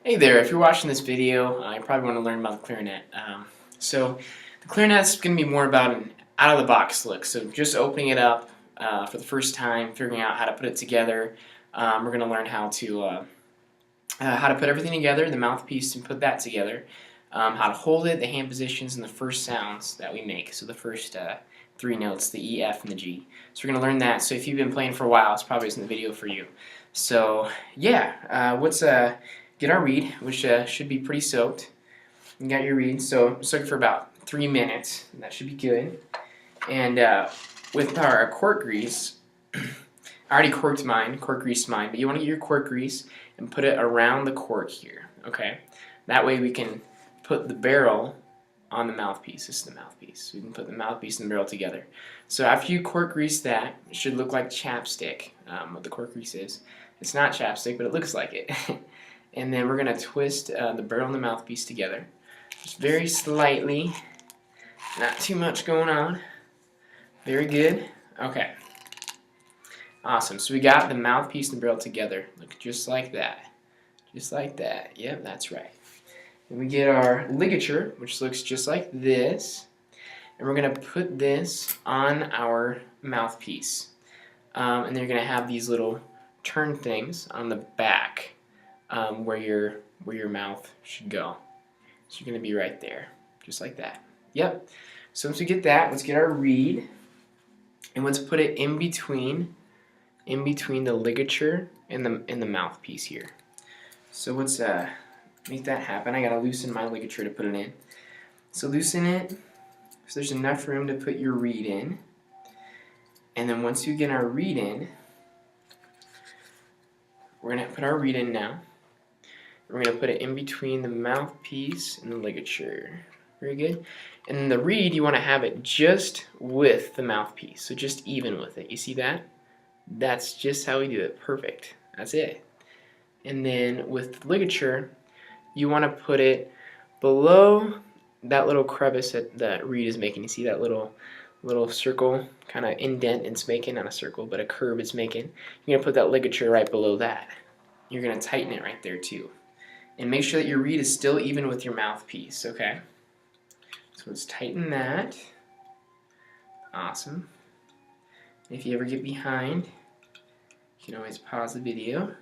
Hey there, if you're watching this video, you probably want to learn about the clarinet. So the clarinet's going to be more about an out-of-the-box look. So just opening it up for the first time, figuring out how to put it together. We're going to learn how to put everything together, the mouthpiece, and put that together. How to hold it, the hand positions, and the first sounds that we make. So the first three notes, the E, F, and the G. So we're going to learn that. So if you've been playing for a while, it's probably isn't the video for you. So yeah, get our reed, which should be pretty soaked. You got your reed, so soak it for about 3 minutes. That should be good. And with our cork grease, I already cork greased mine, but you want to get your cork grease and put it around the cork here, okay? That way we can put the barrel on the mouthpiece. This is the mouthpiece. We can put the mouthpiece and the barrel together. So after you cork grease that, it should look like chapstick, what the cork grease is. It's not chapstick, but it looks like it. And then we're going to twist the barrel and the mouthpiece together. Just very slightly. Not too much going on. Very good. Okay. Awesome. So we got the mouthpiece and the barrel together. Look just like that. Just like that. Yep, that's right. And we get our ligature, which looks just like this. And we're going to put this on our mouthpiece. And they're going to have these little turn things on the back. Where your mouth should go. So you're going to be right there, just like that. Yep. So once we get that, let's get our reed, and let's put it in between the ligature and the mouthpiece here. So let's make that happen. I gotta loosen my ligature to put it in. So loosen it so there's enough room to put your reed in. And then once you get our reed in, we're gonna put our reed in now. We're going to put it in between the mouthpiece and the ligature. Very good. And then the reed, you want to have it just with the mouthpiece. So just even with it. You see that? That's just how we do it. Perfect. That's it. And then with the ligature, you want to put it below that little crevice that reed is making. You see that little circle kind of indent it's making? Not a circle, but a curve it's making. You're going to put that ligature right below that. You're going to tighten it right there too. And make sure that your reed is still even with your mouthpiece, okay? So let's tighten that. Awesome. If you ever get behind, you can always pause the video.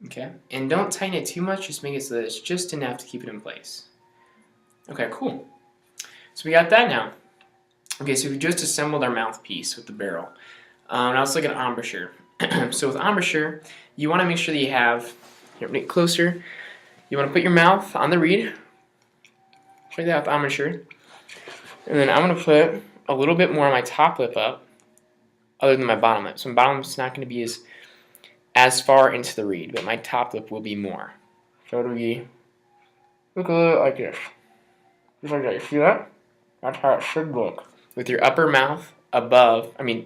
Okay, and don't tighten it too much, just make it so that it's just enough to keep it in place. Okay, cool. So we got that now. Okay, so we just assembled our mouthpiece with the barrel. Now let's look at embouchure. So with embouchure, you want to make sure that you have, here, bring it closer, you want to put your mouth on the reed, like that with embouchure, and then I'm going to put a little bit more on my top lip up, other than my bottom lip. So my bottom lip's not going to be as far into the reed, but my top lip will be more. So it'll be, look a little like this, just like that. You see that? That's how it should look. With your upper mouth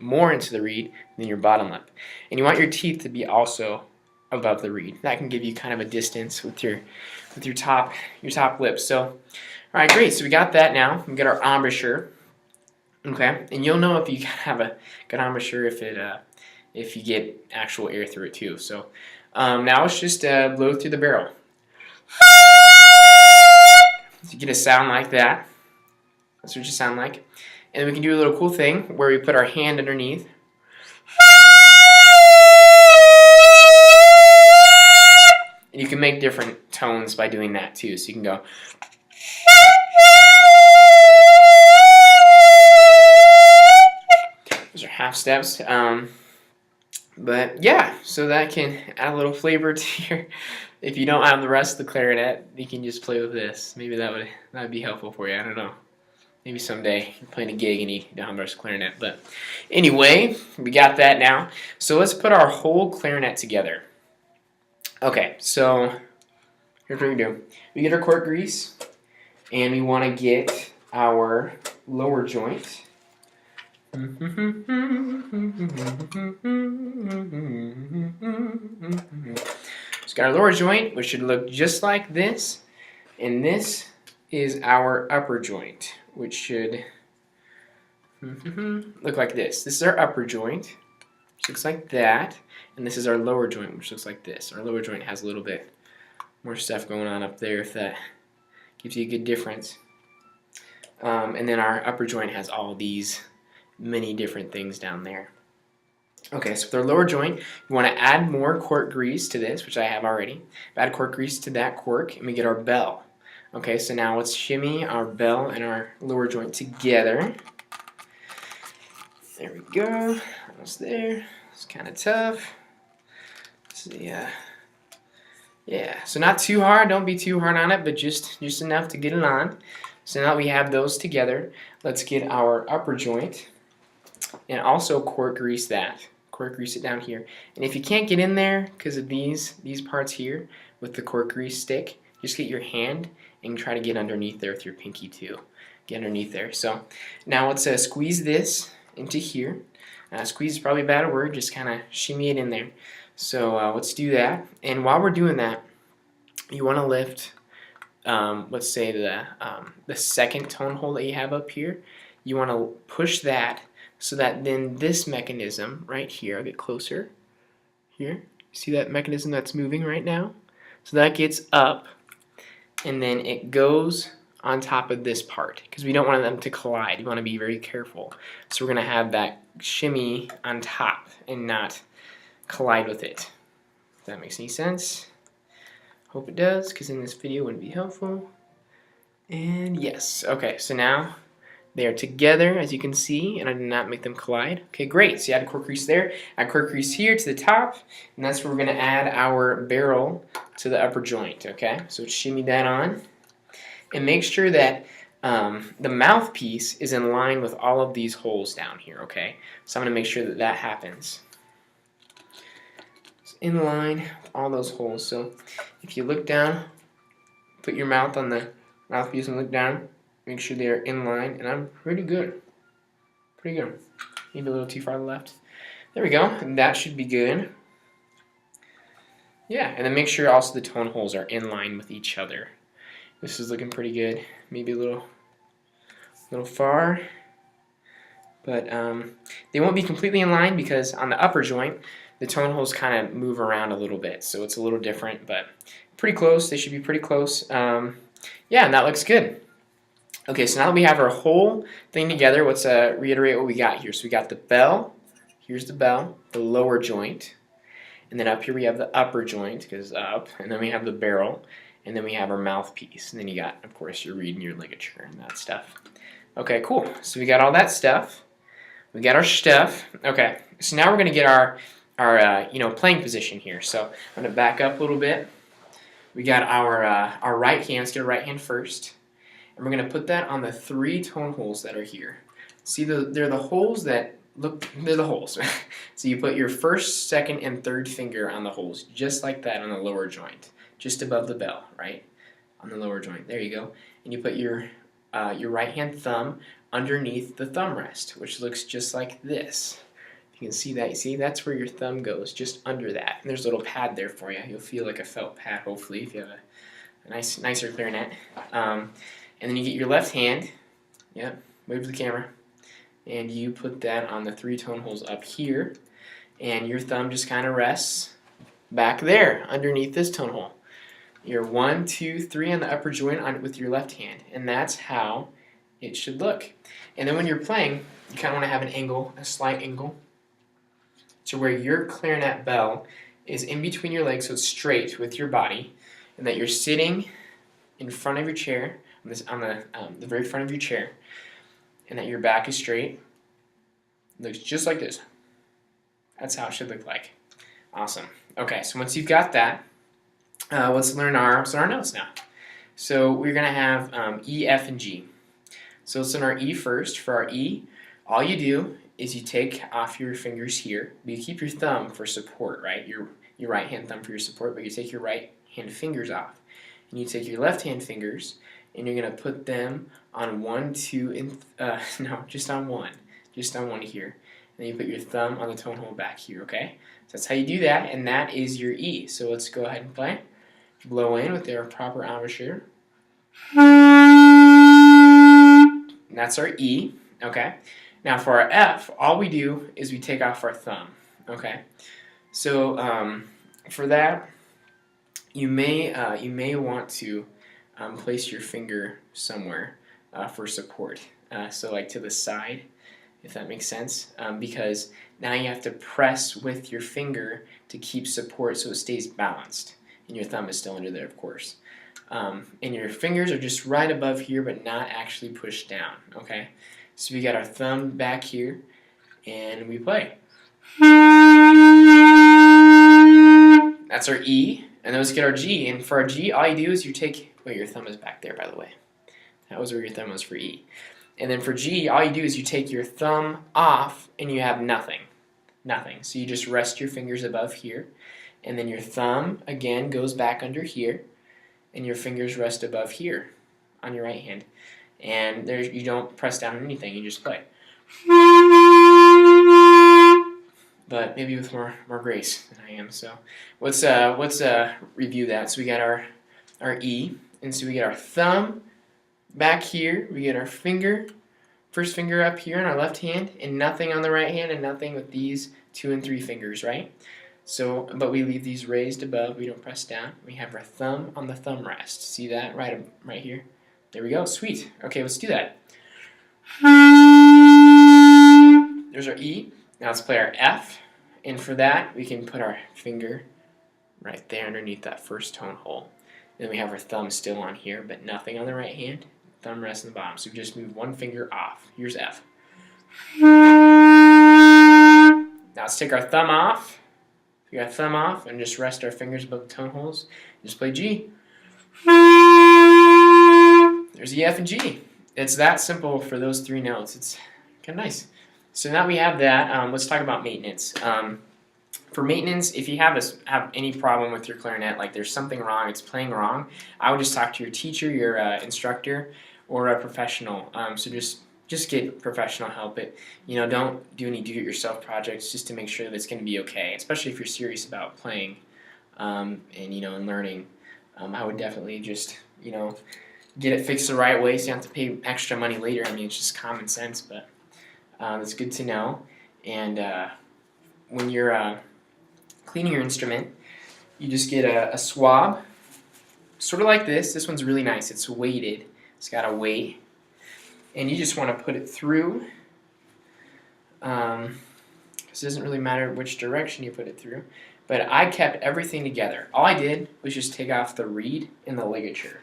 more into the reed than your bottom lip. And you want your teeth to be also above the reed. That can give you kind of a distance with your top lip. So, all right, great. So we got that now. We got our embouchure. Okay, and you'll know if you have a good embouchure if you get actual air through it too. So now let's just blow through the barrel. So you get a sound like that. That's what you sound like. And we can do a little cool thing where we put our hand underneath. And you can make different tones by doing that too. So you can go. Those are half steps. But yeah, so that can add a little flavor to your. If you don't have the rest of the clarinet, you can just play with this. Maybe that would be helpful for you. I don't know. Maybe someday you're playing a gig and you don't have the rest of the clarinet. But anyway, we got that now. So let's put our whole clarinet together. Okay, so here's what we do. We get our cork grease, and we want to get our lower joint. It's got our lower joint, which should look just like this, and this is our upper joint, which should look like this. This is our upper joint. which looks like that. And this is our lower joint, which looks like this. Our lower joint has a little bit more stuff going on up there, if that gives you a good difference. And then our upper joint has all these many different things down there. Okay, so with our lower joint, you want to add more cork grease to this, which I have already. Add cork grease to that cork, and we get our bell. Okay, so now let's shimmy our bell and our lower joint together. There we go, almost there. It's kind of tough. So yeah, so not too hard, don't be too hard on it, but just enough to get it on. So now that we have those together, let's get our upper joint and also cork grease that. Cork grease it down here. And if you can't get in there because of these parts here with the cork grease stick, just get your hand and try to get underneath there with your pinky too. Get underneath there. So now let's squeeze this into here. Squeeze is probably a bad word, just kind of shimmy it in there. So let's do that. And while we're doing that, you want to lift, let's say the second tone hole that you have up here. You want to push that so that then this mechanism right here, I'll get closer here. See that mechanism that's moving right now? So that gets up and then it goes on top of this part because we don't want them to collide. You want to be very careful. So we're going to have that shimmy on top and not collide with it. If that makes any sense. Hope it does, because in this video it wouldn't be helpful. And yes, okay, so now they are together, as you can see, and I did not make them collide. Okay, great, so you add cork grease there, add cork grease here to the top, and that's where we're going to add our barrel to the upper joint, okay? So shimmy that on, and make sure that the mouthpiece is in line with all of these holes down here, okay? So I'm going to make sure that that happens. It's in line with all those holes, so if you look down, put your mouth on the mouthpiece and look down, make sure they are in line, and I'm pretty good. Pretty good. Maybe a little too far to the left. There we go, and that should be good. Yeah, and then make sure also the tone holes are in line with each other. This is looking pretty good. Maybe a little far, but they won't be completely in line because on the upper joint, the tone holes kind of move around a little bit, so it's a little different, but pretty close. They should be pretty close. Yeah, and that looks good. Okay, so now that we have our whole thing together, let's reiterate what we got here. So we got the bell. Here's the bell, the lower joint, and then up here we have the upper joint because up, and then we have the barrel, and then we have our mouthpiece, and then you got, of course, your reed and your ligature and that stuff. Okay, cool. So we got all that stuff. We got our stuff. Okay, so now we're gonna get our playing position here. So I'm gonna back up a little bit. We got our right hand. Let's get our right hand first, and we're gonna put that on the 3 tone holes that are here. See, they're the holes that look. They're the holes. So you put your first, second, and third finger on the holes, just like that on the lower joint, just above the bell, right? On the lower joint. There you go. And you put your right hand thumb underneath the thumb rest, which looks just like this. You can see that. You see, that's where your thumb goes, just under that. And there's a little pad there for you. You'll feel like a felt pad, hopefully, if you have a nicer clarinet. And then you get your left hand. Yep, wave to the camera. And you put that on the 3 tone holes up here. And your thumb just kind of rests back there, underneath this tone hole. You're 1, 2, 3 on the upper joint with your left hand. And that's how it should look. And then when you're playing, you kind of want to have an angle, a slight angle, to where your clarinet bell is in between your legs, so it's straight with your body, and that you're sitting in front of your chair, on the very front of your chair, and that your back is straight. It looks just like this. That's how it should look like. Awesome. Okay, so once you've got that, let's learn our notes now. So we're going to have E, F, and G. So let's learn our E first. For our E, all you do is you take off your fingers here, but you keep your thumb for support, right? Your right hand thumb for your support, but you take your right hand fingers off. And you take your left hand fingers, and you're going to put them on 1, 2, and no, just on 1. Just on 1 here. And then you put your thumb on the tone hole back here, okay? So that's how you do that, and that is your E. So let's go ahead and play. Blow in with their proper embouchure. And that's our E, okay? Now for our F, all we do is we take off our thumb, Okay, so for that, you may want to place your finger somewhere for support. So like to the side, if that makes sense, because now you have to press with your finger to keep support so it stays balanced, and your thumb is still under there, of course. And your fingers are just right above here, but not actually pushed down. Okay, so we got our thumb back here, and we play. That's our E, and then let's get our G. And for our G, all you do is you take. Wait, your thumb is back there, by the way. That was where your thumb was for E. And then for G, all you do is you take your thumb off, and you have nothing. Nothing. So you just rest your fingers above here, and then your thumb, again, goes back under here, and your fingers rest above here on your right hand. And there, you don't press down on anything, you just play. But maybe with more grace than I am. So let's review that. So we got our E, and so we get our thumb back here, we get our first finger up here on our left hand, and nothing on the right hand, and nothing with these 2 and 3 fingers, right? So, but we leave these raised above, we don't press down. We have our thumb on the thumb rest. See that? Right here. There we go, sweet. Okay, let's do that. There's our E. Now let's play our F, and for that, we can put our finger right there underneath that first tone hole. Then we have our thumb still on here, but nothing on the right hand. Thumb rests on the bottom, so we just move one finger off. Here's F. Now let's take our thumb off. We got our thumb off, and just rest our fingers above the tone holes. Just play G. There's E, F, and G. It's that simple for those 3 notes. It's kind of nice. So now we have that. Let's talk about maintenance. For maintenance, if you have any problem with your clarinet, like there's something wrong, it's playing wrong, I would just talk to your teacher, your instructor, or a professional. So just get professional help. Don't do any do-it-yourself projects just to make sure that it's going to be okay, especially if you're serious about playing and learning. I would definitely just get it fixed the right way so you don't have to pay extra money later. I mean, it's just common sense, but it's good to know. And when you're cleaning your instrument, you just get a swab, sort of like this. This one's really nice. It's weighted. It's got a weight. And you just want to put it through. It doesn't really matter which direction you put it through. But I kept everything together. All I did was just take off the reed and the ligature.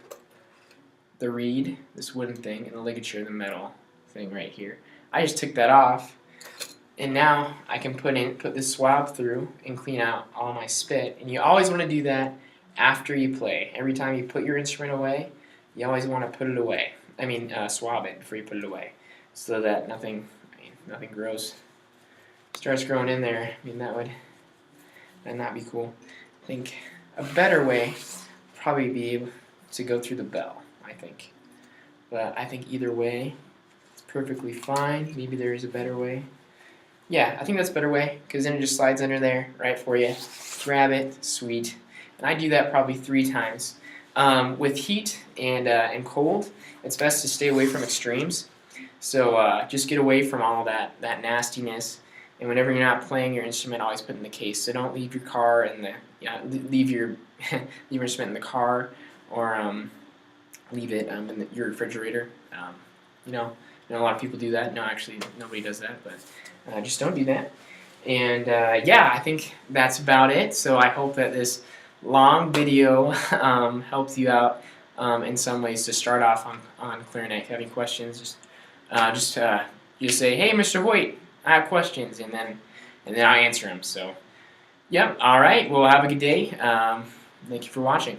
The reed, this wooden thing, and the ligature, the metal thing right here. I just took that off. And now I can put this swab through and clean out all my spit. And you always want to do that after you play. Every time you put your instrument away, you always want to put it away. I mean, swab it before you put it away, so that nothing starts growing in there. I mean, that'd not be cool. I think a better way would probably be able to go through the bell, I think. But I think either way, it's perfectly fine. Maybe there is a better way. Yeah, I think that's a better way, because then it just slides under there right for you. Grab it, sweet. And I do that probably 3 times. With heat and cold, it's best to stay away from extremes. So just get away from all that nastiness. And whenever you're not playing your instrument, always put it in the case. So don't leave your car in leave your instrument in the car, or leave it in your refrigerator. A lot of people do that. No, actually, nobody does that, but just don't do that. And yeah, I think that's about it. So I hope that this long video helped you out in some ways to start off on clarinet. If you have any questions, just say, "Hey, Mr. Hoyt, I have questions," and then I answer them. So, yep. All right. Well, have a good day. Thank you for watching.